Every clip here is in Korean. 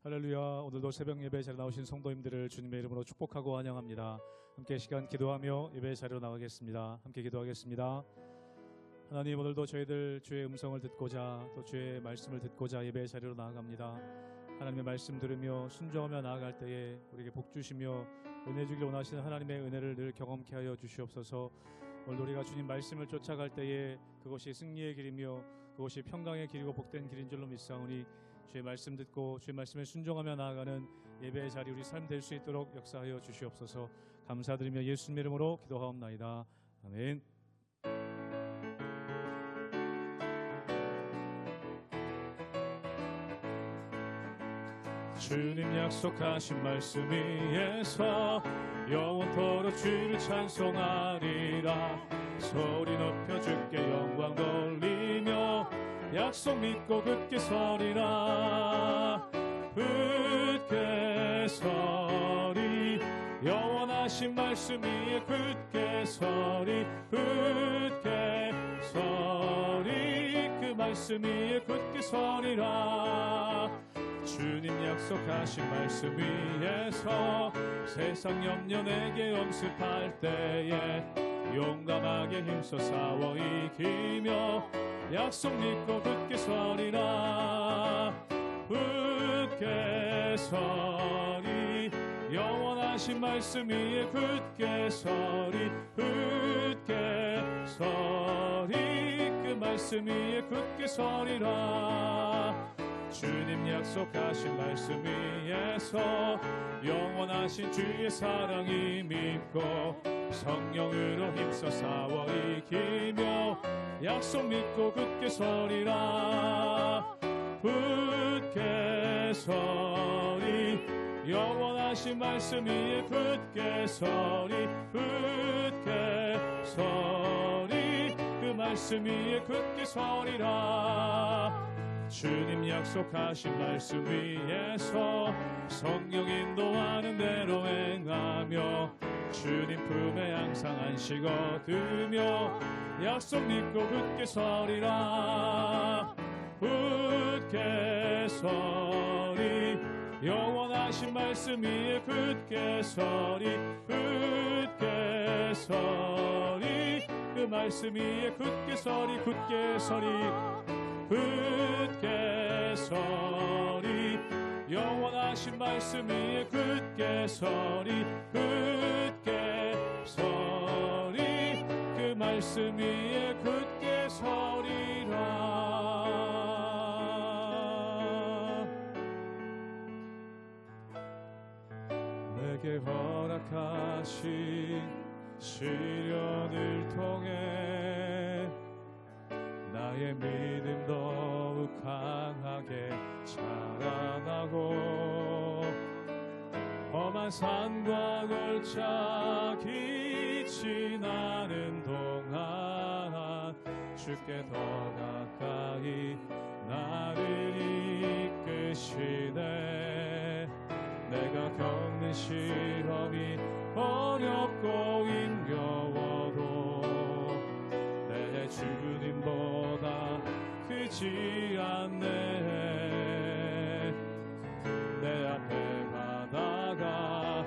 할렐루야. 오늘도 새벽 예배 자리에 나오신 성도님들을 주님의 이름으로 축복하고 환영합니다. 함께 시간 기도하며 예배 자리로 나가겠습니다. 함께 기도하겠습니다. 하나님, 오늘도 저희들 주의 음성을 듣고자 또 주의 말씀을 듣고자 예배 자리로 나아갑니다. 하나님의 말씀 들으며 순종하며 나아갈 때에 우리에게 복 주시며 은혜 주길 원하시는 하나님의 은혜를 늘 경험케 하여 주시옵소서. 오늘 우리가 주님 말씀을 쫓아갈 때에 그것이 승리의 길이며 그것이 평강의 길이고 복된 길인 줄로 믿사오니 주의 말씀 듣고 주의 말씀에 순종하며 나아가는 예배의 자리 우리 삶 될 수 있도록 역사하여 주시옵소서. 감사드리며 예수님 이름으로 기도하옵나이다. 아멘. 주님 약속하신 말씀 위에서 영원토록 주를 찬송하리라. 소리 높여 주께 영광 돌리며 약속 믿고 굳게 서리라. 굳게 서리 영원하신 말씀 위에 굳게 서리. 굳게 서리 그 말씀 위에 굳게 서리라. 주님 약속하신 말씀 위에서 세상 염려 내게 엄습할 때에 용감하게 힘써 싸워 이기며 약속 믿고 굳게 서리라. 굳게 서리 영원하신 말씀 위에 굳게 서리. 굳게 서리 그 말씀 위에 굳게 서리라. 주님 약속하신 말씀 위에서 영원하신 주의 사랑이 믿고 성령으로 힘써 싸워 이기며 약속 믿고 굳게 서리라. 굳게 서리 영원하신 말씀 위에 굳게 서리. 굳게 서리 그 말씀 위에 굳게 서리라. 주님 약속하신 말씀 위에서 성령 인도하는 대로 행하며 주님 품에 항상 안식 얻으며 약속 믿고 굳게 서리라. 굳게 서리 영원하신 말씀 위에 굳게 서리. 굳게 서리 그 말씀 위에 굳게 서리. 굳게 서리 굳게 서리 영원하신 말씀 위에 굳게 서리. 굳게 서리 그 말씀 위에 굳게 서리라. 내게 허락하신 시련을 통해 나의 믿음 더욱 강하게 자라나고 험한 산과 걸작이 지나는 동안 주께 더 가까이 나를 이끄시네. 내가 겪는 시험이 어렵고 힘겨워도 내 주님보다 크지 않네. 내 앞에 바다가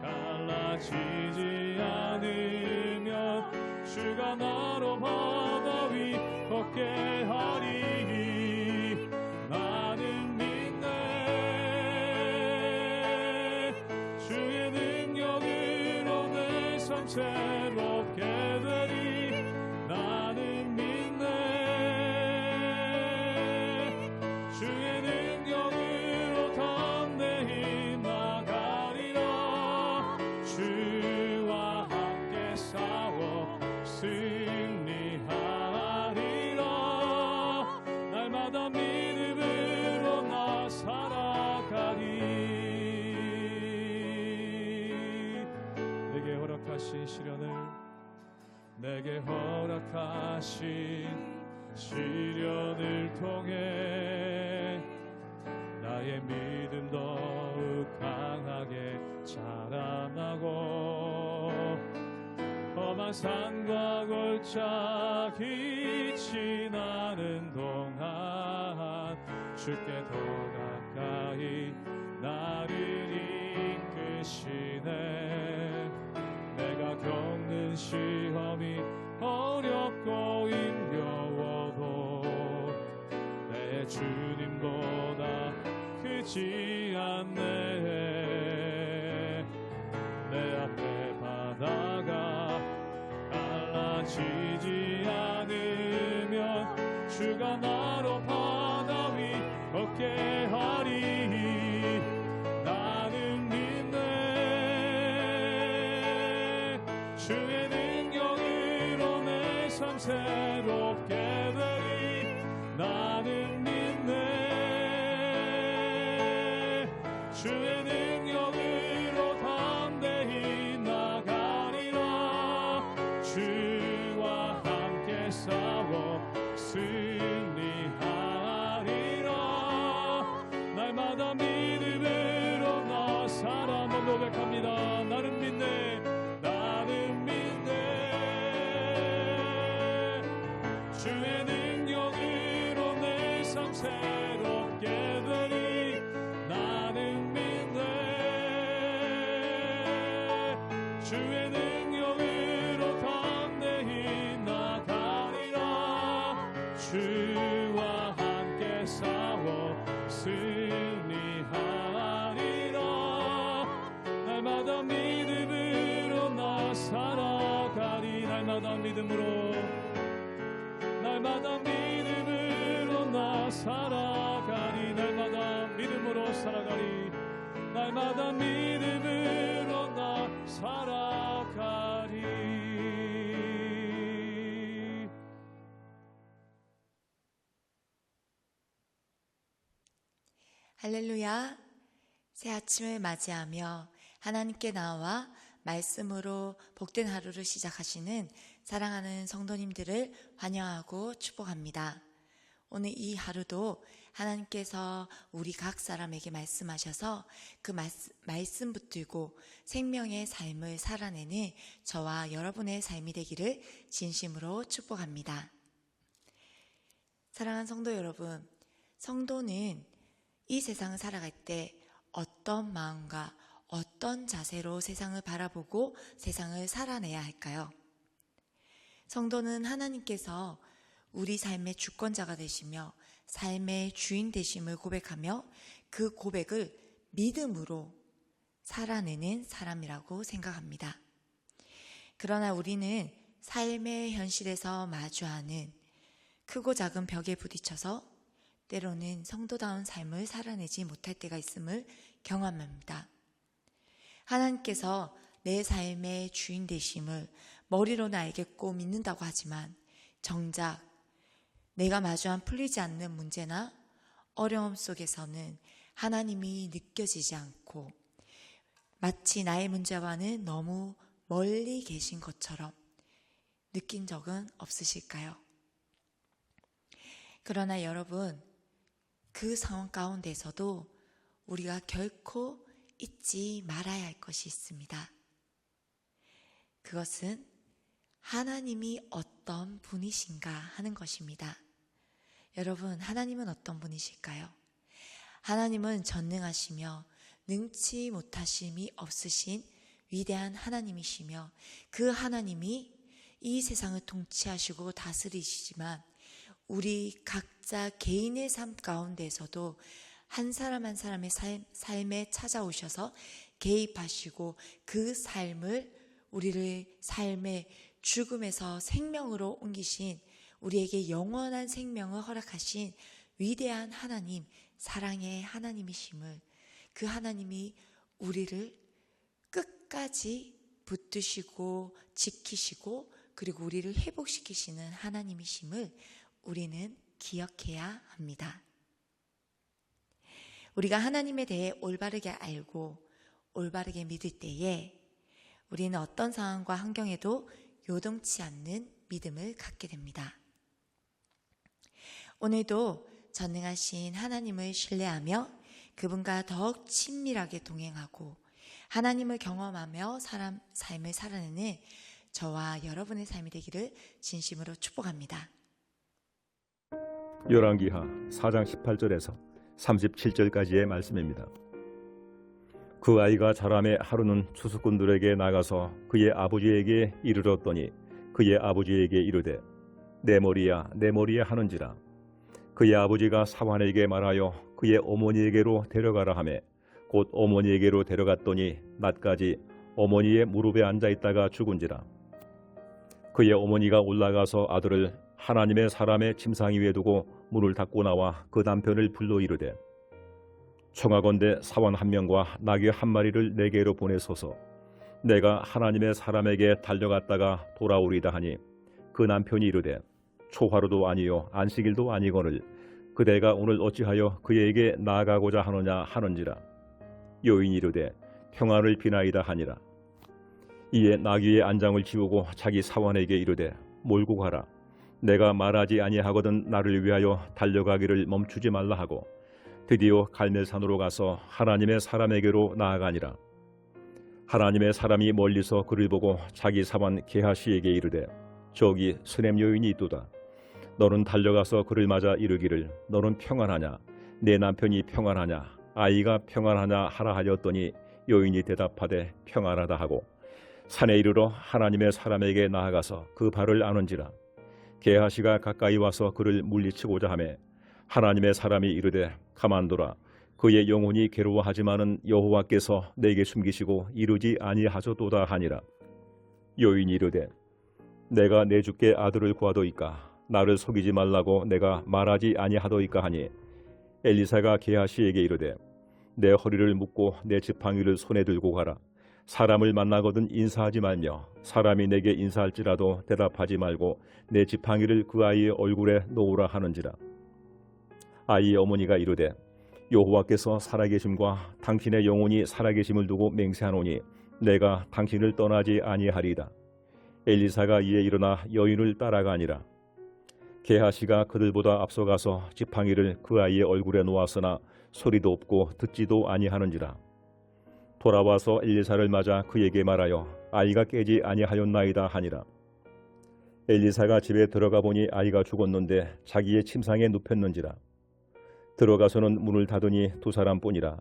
갈라지지 않으면 주가 나로 바다 위 걷게 하리. 나는 믿네. 주의 능력으로 내 삶 새롭게 되리. 나는 믿네. 주의 능력으로 담대히 나가리라. 주와 함께 싸워 승리하리라. 날마다 믿음으로 나 살아가리. 내게 허락하신 시련을 내게 허락하신 시련을 통해 나의 믿음 더욱 강하게 자라나고 험한 산과 걸작이 지나는 동안 주께 더 가까이 계시네. 내가 겪는 시험이 어렵고 힘겨워도 내 주님보다 크지 않네. 내 앞에 바다가 갈라지지 않으면 주가 나로 바다 위 걷게 하리. 나는 믿네. 주의 능력으로 내 삶 새롭게 되리. 나는 믿네. 주의 능력으로 담대히 나가리라. 주와 함께 싸워 승리하리라. 날마다 믿음으로 나 살아. 한번 고백합니다. 나는 믿네. 나는 믿네. 주의 능력으로 내 삶 새롭게 되리. 나는 믿네. 주의 능력으로 담대히 나가리라. 주와 함께 싸워 승리하리라. 날마다 믿음으로 나 살아가리. 날마다 믿음으로, 날마다 믿음으로 나 살아가리. 날마다 믿음으로 살아가리. 날마다 믿음으로 나 살아가리. 할렐루야. 새 아침을 맞이하며 하나님께 나와 말씀으로 복된 하루를 시작하시는 사랑하는 성도님들을 환영하고 축복합니다. 오늘 이 하루도 하나님께서 우리 각 사람에게 말씀하셔서 그 말씀 붙들고 생명의 삶을 살아내는 저와 여러분의 삶이 되기를 진심으로 축복합니다. 사랑하는 성도 여러분, 성도는 이 세상을 살아갈 때 어떤 마음과 어떤 자세로 세상을 바라보고 세상을 살아내야 할까요? 성도는 하나님께서 우리 삶의 주권자가 되시며 삶의 주인 되심을 고백하며 그 고백을 믿음으로 살아내는 사람이라고 생각합니다. 그러나 우리는 삶의 현실에서 마주하는 크고 작은 벽에 부딪혀서 때로는 성도다운 삶을 살아내지 못할 때가 있음을 경험합니다. 하나님께서 내 삶의 주인 되심을 머리로는 알겠고 믿는다고 하지만 정작 내가 마주한 풀리지 않는 문제나 어려움 속에서는 하나님이 느껴지지 않고 마치 나의 문제와는 너무 멀리 계신 것처럼 느낀 적은 없으실까요? 그러나 여러분, 그 상황 가운데서도 우리가 결코 잊지 말아야 할 것이 있습니다. 그것은 하나님이 어떤 분이신가 하는 것입니다. 여러분, 하나님은 어떤 분이실까요? 하나님은 전능하시며 능치 못하심이 없으신 위대한 하나님이시며 그 하나님이 이 세상을 통치하시고 다스리시지만 우리 각자 개인의 삶 가운데서도 한 사람 한 사람의 삶에 찾아오셔서 개입하시고 그 삶을 우리를 삶의 죽음에서 생명으로 옮기신 우리에게 영원한 생명을 허락하신 위대한 하나님, 사랑의 하나님이심을 그 하나님이 우리를 끝까지 붙드시고 지키시고 그리고 우리를 회복시키시는 하나님이심을 우리는 기억해야 합니다. 우리가 하나님에 대해 올바르게 알고 올바르게 믿을 때에 우리는 어떤 상황과 환경에도 요동치 않는 믿음을 갖게 됩니다. 오늘도 전능하신 하나님을 신뢰하며 그분과 더욱 친밀하게 동행하고 하나님을 경험하며 삶을 살아내는 저와 여러분의 삶이 되기를 진심으로 축복합니다. 열왕기하 4장 18절에서 37절까지의 말씀입니다. 그 아이가 자라매 하루는 추수꾼들에게 나가서 그의 아버지에게 이르렀더니 그의 아버지에게 이르되 내 머리야 내 머리야 하는지라. 그의 아버지가 사환에게 말하여 그의 어머니에게로 데려가라 하매 곧 어머니에게로 데려갔더니 낮까지 어머니의 무릎에 앉아 있다가 죽은지라. 그의 어머니가 올라가서 아들을 하나님의 사람의 침상 위에 두고 문을 닫고 나와 그 남편을 불러 이르되 청하건대 사원 한 명과 나귀 한 마리를 내게로 보내소서. 내가 하나님의 사람에게 달려갔다가 돌아오리다 하니 그 남편이 이르되 초하루도 아니요 안식일도 아니거늘 그대가 오늘 어찌하여 그에게 나아가고자 하느냐 하는지라. 여인이 이르되 평안을 비나이다 하니라. 이에 나귀의 안장을 지우고 자기 사원에게 이르되 몰고 가라. 내가 말하지 아니하거든 나를 위하여 달려가기를 멈추지 말라 하고 드디어 갈멜산으로 가서 하나님의 사람에게로 나아가니라. 하나님의 사람이 멀리서 그를 보고 자기 사원 게하시에게 이르되 저기 수냄 여인이 있도다. 너는 달려가서 그를 맞아 이르기를 너는 평안하냐 내 남편이 평안하냐 아이가 평안하냐 하라 하였더니 여인이 대답하되 평안하다 하고 산에 이르러 하나님의 사람에게 나아가서 그 발을 아는지라. 게하시가 가까이 와서 그를 물리치고자 하매 하나님의 사람이 이르되 가만두라. 그의 영혼이 괴로워하지만은 여호와께서 내게 숨기시고 이루지 아니하셨도다 하니라. 여인이 이르되 내가 내 주께 아들을 구하도이까 나를 속이지 말라고 내가 말하지 아니하도이까 하니 엘리사가 게하시에게 이르되 내 허리를 묶고 내 지팡이를 손에 들고 가라. 사람을 만나거든 인사하지 말며 사람이 내게 인사할지라도 대답하지 말고 내 지팡이를 그 아이의 얼굴에 놓으라 하는지라. 아이의 어머니가 이르되 여호와께서 살아계심과 당신의 영혼이 살아계심을 두고 맹세하노니 내가 당신을 떠나지 아니하리이다. 엘리사가 이에 일어나 여인을 따라가니라. 게하시가 그들보다 앞서가서 지팡이를 그 아이의 얼굴에 놓았으나 소리도 없고 듣지도 아니하는지라. 돌아와서 엘리사를 맞아 그에게 말하여 아이가 깨지 아니하였나이다 하니라. 엘리사가 집에 들어가 보니 아이가 죽었는데 자기의 침상에 눕혔는지라. 들어가서는 문을 닫으니 두 사람뿐이라.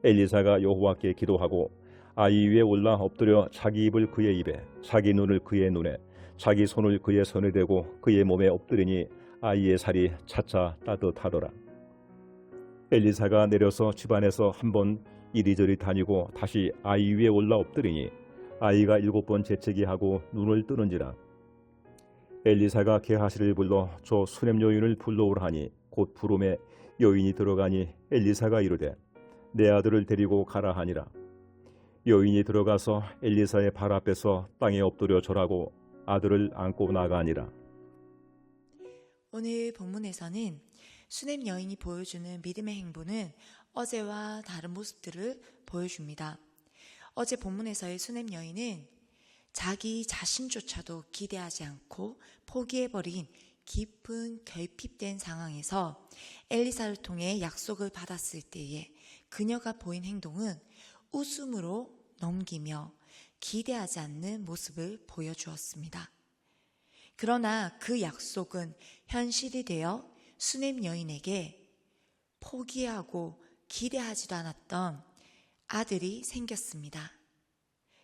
엘리사가 여호와께 기도하고 아이 위에 올라 엎드려 자기 입을 그의 입에 자기 눈을 그의 눈에 자기 손을 그의 손에 대고 그의 몸에 엎드리니 아이의 살이 차차 따뜻하더라. 엘리사가 내려서 집안에서 한번 이리저리 다니고 다시 아이 위에 올라 엎드리니 아이가 7번 재채기 하고 눈을 뜨는지라. 엘리사가 게하시를 불러 저 수냄 여인을 불러오라 하니 곧 부름에 여인이 들어가니 엘리사가 이르되 내 아들을 데리고 가라 하니라. 여인이 들어가서 엘리사의 발 앞에서 땅에 엎드려 절하고 아들을 안고 나가니라. 오늘 본문에서는 수냄 여인이 보여주는 믿음의 행보는 어제와 다른 모습들을 보여줍니다. 어제 본문에서의 수냄 여인은 자기 자신조차도 기대하지 않고 포기해버린 깊은 결핍된 상황에서 엘리사를 통해 약속을 받았을 때에 그녀가 보인 행동은 웃음으로 넘기며 기대하지 않는 모습을 보여주었습니다. 그러나 그 약속은 현실이 되어 수냄 여인에게 포기하고 기대하지도 않았던 아들이 생겼습니다.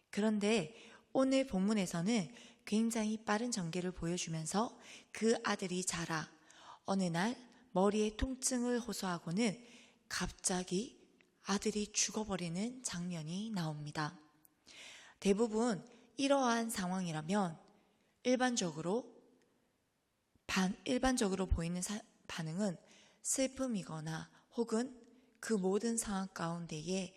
그런데 오늘 본문에서는 굉장히 빠른 전개를 보여주면서 그 아들이 자라 어느 날 머리에 통증을 호소하고는 갑자기 아들이 죽어버리는 장면이 나옵니다. 대부분 이러한 상황이라면 일반적으로 보이는 반응은 슬픔이거나 혹은 그 모든 상황 가운데에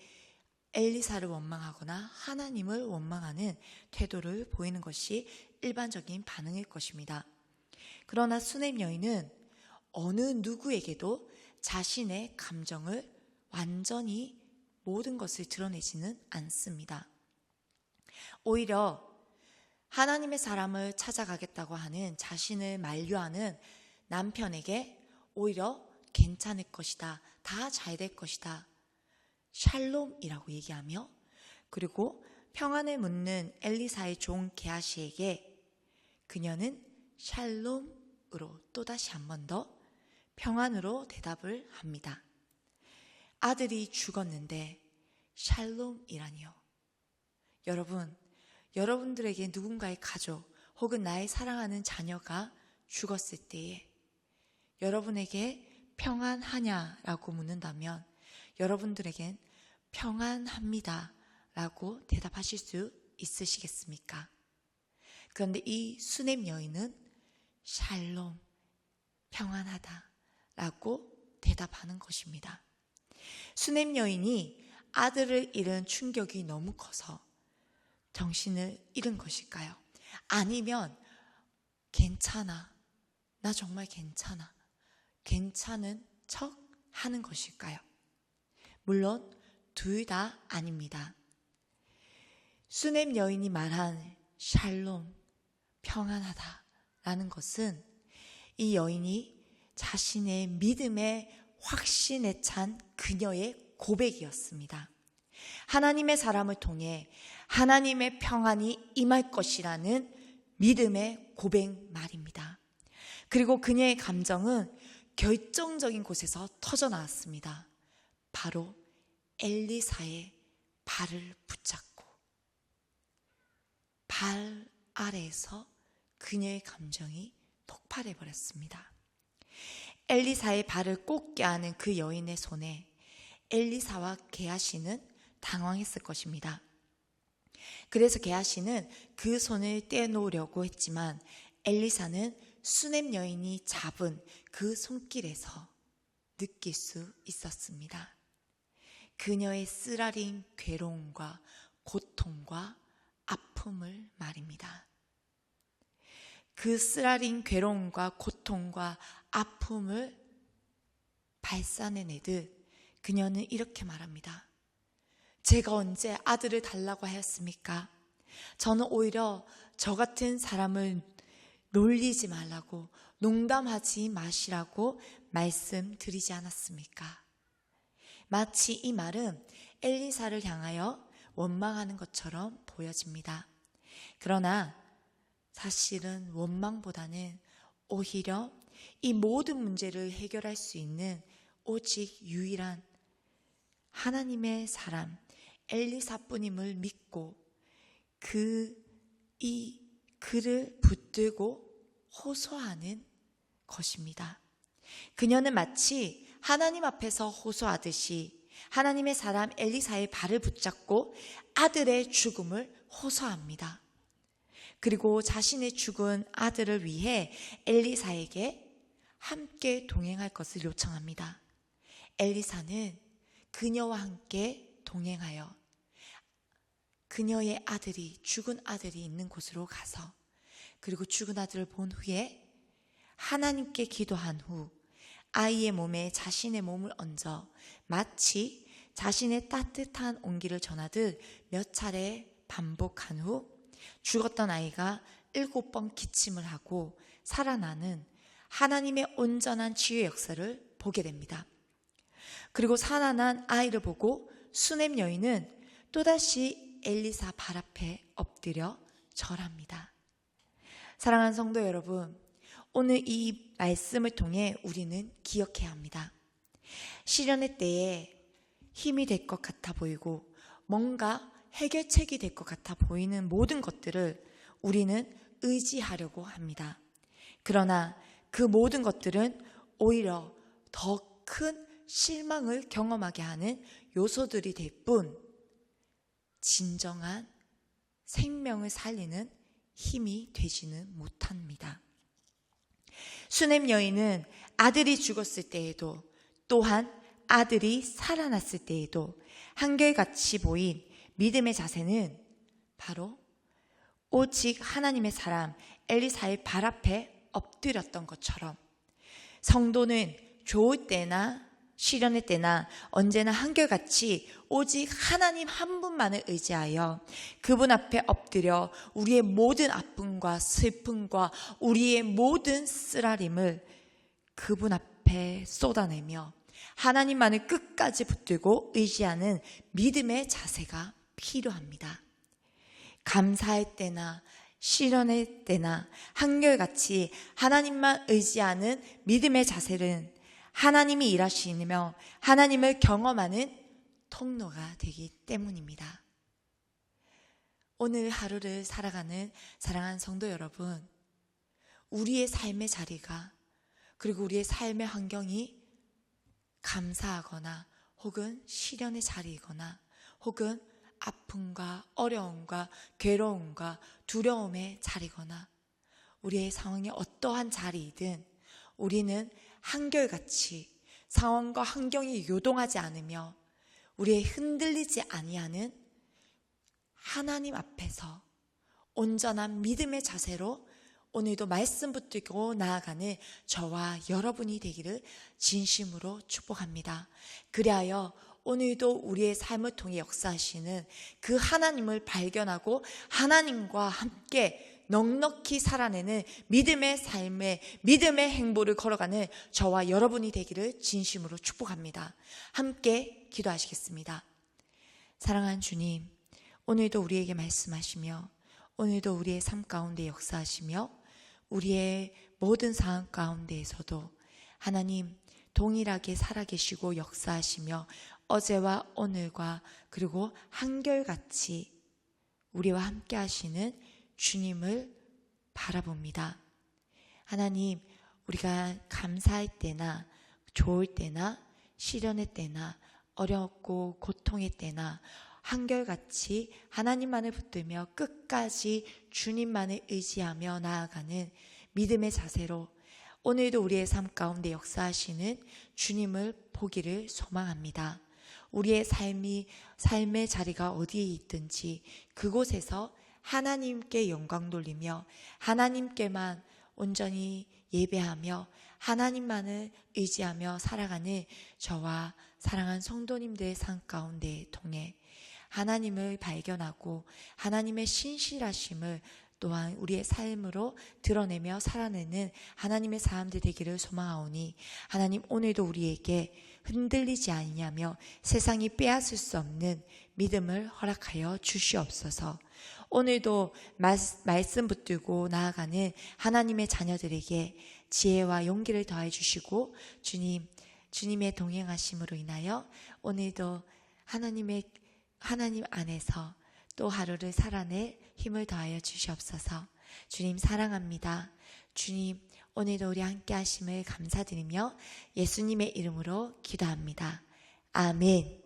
엘리사를 원망하거나 하나님을 원망하는 태도를 보이는 것이 일반적인 반응일 것입니다. 그러나 수냄 여인은 어느 누구에게도 자신의 감정을 완전히 모든 것을 드러내지는 않습니다. 오히려 하나님의 사람을 찾아가겠다고 하는 자신을 만류하는 남편에게 오히려 괜찮을 것이다, 다 잘 될 것이다, 샬롬이라고 얘기하며, 그리고 평안을 묻는 엘리사의 종 게하시에게 그녀는 샬롬으로 또다시 한 번 더 평안으로 대답을 합니다. 아들이 죽었는데 샬롬이라니요. 여러분, 여러분들에게 누군가의 가족 혹은 나의 사랑하는 자녀가 죽었을 때에 여러분에게 평안하냐라고 묻는다면 여러분들에겐 평안합니다 라고 대답하실 수 있으시겠습니까? 그런데 이 수넴 여인은 샬롬, 평안하다 라고 대답하는 것입니다. 수넴 여인이 아들을 잃은 충격이 너무 커서 정신을 잃은 것일까요? 아니면 괜찮아, 나 정말 괜찮아, 괜찮은 척 하는 것일까요? 물론 둘 다 아닙니다. 수넴 여인이 말한 샬롬, 평안하다 라는 것은 이 여인이 자신의 믿음에 확신에 찬 그녀의 고백이었습니다. 하나님의 사람을 통해 하나님의 평안이 임할 것이라는 믿음의 고백 말입니다. 그리고 그녀의 감정은 결정적인 곳에서 터져 나왔습니다. 바로 엘리사의 발을 붙잡고 발 아래에서 그녀의 감정이 폭발해 버렸습니다. 엘리사의 발을 꽂게 하는 그 여인의 손에 엘리사와 게하시는 당황했을 것입니다. 그래서 게하시는 그 손을 떼어놓으려고 했지만 엘리사는 수넴 여인이 잡은 그 손길에서 느낄 수 있었습니다. 그녀의 쓰라린 괴로움과 고통과 아픔을 말입니다. 그 쓰라린 괴로움과 고통과 아픔을 발산해내듯 그녀는 이렇게 말합니다. 제가 언제 아들을 달라고 하였습니까? 저는 오히려 저 같은 사람을 놀리지 말라고, 농담하지 마시라고 말씀드리지 않았습니까? 마치 이 말은 엘리사를 향하여 원망하는 것처럼 보여집니다. 그러나 사실은 원망보다는 오히려 이 모든 문제를 해결할 수 있는 오직 유일한 하나님의 사람 엘리사뿐임을 믿고 그를 붙들고 호소하는 것입니다. 그녀는 마치 하나님 앞에서 호소하듯이 하나님의 사람 엘리사의 발을 붙잡고 아들의 죽음을 호소합니다. 그리고 자신의 죽은 아들을 위해 엘리사에게 함께 동행할 것을 요청합니다. 엘리사는 그녀와 함께 동행하여 그녀의 아들이, 죽은 아들이 있는 곳으로 가서 그리고 죽은 아들을 본 후에 하나님께 기도한 후 아이의 몸에 자신의 몸을 얹어 마치 자신의 따뜻한 온기를 전하듯 몇 차례 반복한 후 죽었던 아이가 7번 기침을 하고 살아나는 하나님의 온전한 치유의 역사를 보게 됩니다. 그리고 살아난 아이를 보고 수넴 여인은 또다시 엘리사 발 앞에 엎드려 절합니다. 사랑하는 성도 여러분, 오늘 이 말씀을 통해 우리는 기억해야 합니다. 시련의 때에 힘이 될 것 같아 보이고 뭔가 해결책이 될 것 같아 보이는 모든 것들을 우리는 의지하려고 합니다. 그러나 그 모든 것들은 오히려 더 큰 실망을 경험하게 하는 요소들이 될 뿐 진정한 생명을 살리는 힘이 되지는 못합니다. 수넴 여인은 아들이 죽었을 때에도 또한 아들이 살아났을 때에도 한결같이 보인 믿음의 자세는 바로 오직 하나님의 사람 엘리사의 발 앞에 엎드렸던 것처럼 성도는 좋을 때나 시련의 때나 언제나 한결같이 오직 하나님 한 분만을 의지하여 그분 앞에 엎드려 우리의 모든 아픔과 슬픔과 우리의 모든 쓰라림을 그분 앞에 쏟아내며 하나님만을 끝까지 붙들고 의지하는 믿음의 자세가 필요합니다. 감사할 때나 시련의 때나 한결같이 하나님만 의지하는 믿음의 자세는 하나님이 일하시며 하나님을 경험하는 통로가 되기 때문입니다. 오늘 하루를 살아가는 사랑하는 성도 여러분, 우리의 삶의 자리가 그리고 우리의 삶의 환경이 감사하거나 혹은 시련의 자리이거나 혹은 아픔과 어려움과 괴로움과 두려움의 자리거나 우리의 상황이 어떠한 자리이든 우리는 한결같이 상황과 환경이 요동하지 않으며 우리의 흔들리지 아니하는 하나님 앞에서 온전한 믿음의 자세로 오늘도 말씀 붙들고 나아가는 저와 여러분이 되기를 진심으로 축복합니다. 그리하여 오늘도 우리의 삶을 통해 역사하시는 그 하나님을 발견하고 하나님과 함께 넉넉히 살아내는 믿음의 삶의 믿음의 행보를 걸어가는 저와 여러분이 되기를 진심으로 축복합니다. 함께 기도하시겠습니다. 사랑하는 주님, 오늘도 우리에게 말씀하시며 오늘도 우리의 삶 가운데 역사하시며 우리의 모든 상황 가운데에서도 하나님 동일하게 살아계시고 역사하시며 어제와 오늘과 그리고 한결같이 우리와 함께 하시는 주님을 바라봅니다. 하나님, 우리가 감사할 때나 좋을 때나 시련의 때나 어렵고 고통의 때나 한결같이 하나님만을 붙들며 끝까지 주님만을 의지하며 나아가는 믿음의 자세로 오늘도 우리의 삶 가운데 역사하시는 주님을 보기를 소망합니다. 우리의 삶의 자리가 어디에 있든지 그곳에서 하나님께 영광 돌리며 하나님께만 온전히 예배하며 하나님만을 의지하며 살아가는 저와 사랑하는 성도님들의 삶 가운데 통해 하나님을 발견하고 하나님의 신실하심을 또한 우리의 삶으로 드러내며 살아내는 하나님의 사람들 되기를 소망하오니 하나님 오늘도 우리에게 흔들리지 아니하며 세상이 빼앗을 수 없는 믿음을 허락하여 주시옵소서. 오늘도 말씀 붙들고 나아가는 하나님의 자녀들에게 지혜와 용기를 더해 주시고 주님의 동행하심으로 인하여 오늘도 하나님 안에서 또 하루를 살아낼 힘을 더하여 주시옵소서. 주님 사랑합니다. 주님 오늘도 우리 함께 하심을 감사드리며 예수님의 이름으로 기도합니다. 아멘.